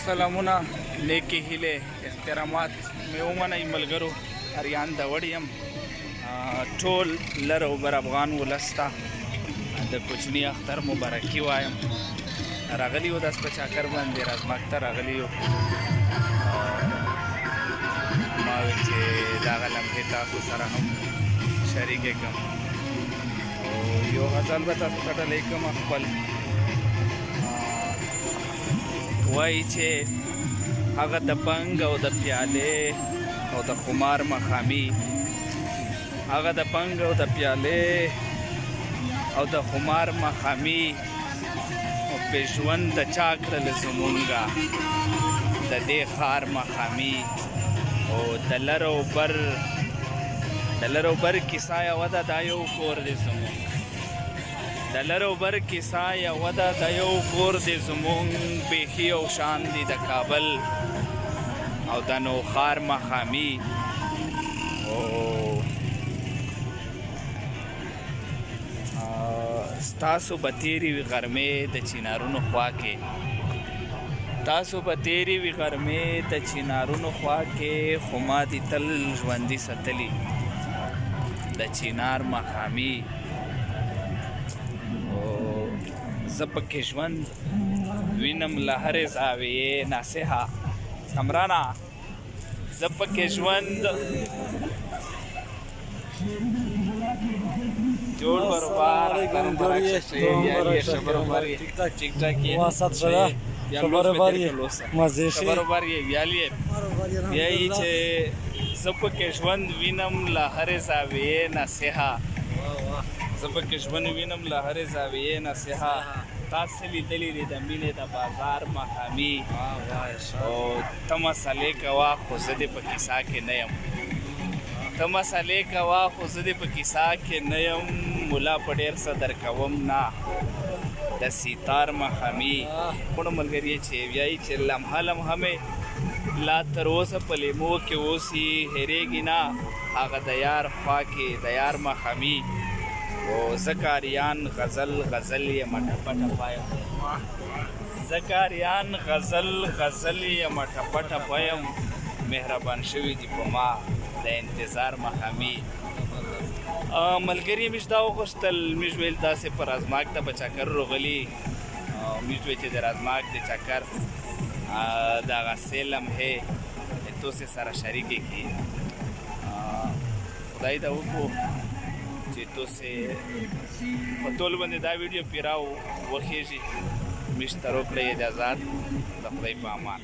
सलामुना नेकी हिले एहतरामात में उमन मलगरो अरियान दवड़ियम टोल लर उबर अफगान वलस्ता द कुचनी अख्तर मुबारकी वायम रागली हो दस पचाकर बंदे राजमाक्ता रागली हो माविचे दागलम हेता सुसरा हम शरीके कम यो गजल बता सुटा लेकम अखबल वाई छे هغه د بنګ او د پیاله او د خمار مخامي هغه د بنګ او د پیاله او د خمار مخامي او په ژوند د چا کړل زمونږه د دې خار مخامي او د لرو بر کیسه یوه ده دا یو کور دی زمونږ د لرو بر کیسه یوه ده دا یو کور دی زمونږ بیخي او شان دی د کابل او د نوخار مخامي ستاسو به تیرې وي غرمې د چینارونو خوا کې تاسو به تیرې وي غرمې د چینارونو خوا کې خو ما دې تل ژوندي ساتلي د چینار مخامي زه پکې ژوند وینم له هرې زاویې ناصحه کمرانا زه پکې ژوند جوړ برابر ٹھیک ٹھاک یہی چې زه پکې ژوند وینم له هرې زاویې ناصحه زه پکې ژوند وینم له هرې زاویې ناصحه تاسو لیدلي دي د مینې د بازار مخامي او ته مسئلې کوه خو زه دې په کیسه کې نه یم ته مسئلې کوه خو زه دې په کیسه کې نه یم ملا په ډېر څه درکوم نه د سیتار مخامي خپلو ملګري چې وایي چې لمحه لمحه مې لا تر اوسه په لیمو کې اوسي هېرېږي نه هغه د یار خوا کې د یار مخامي او زکاریان غزل یې مټپه ټپه یم زکاریان غزل یې مټپه ټپه یم مهربان شوي دي په ما د انتظار مخامي ملګري موږ دا وغوښتل موږ ویل داسې په رازماک ته به چکر راغلي موږ ویل چې د رازماک د چکر د هغه څې لمحې تاسې سره شریکې کړي خدای ته وکړو چې تاسې په ټول باندې دا ویډیو پیراو وخیږي موږ ته روکړئ اجازات د خدای په امان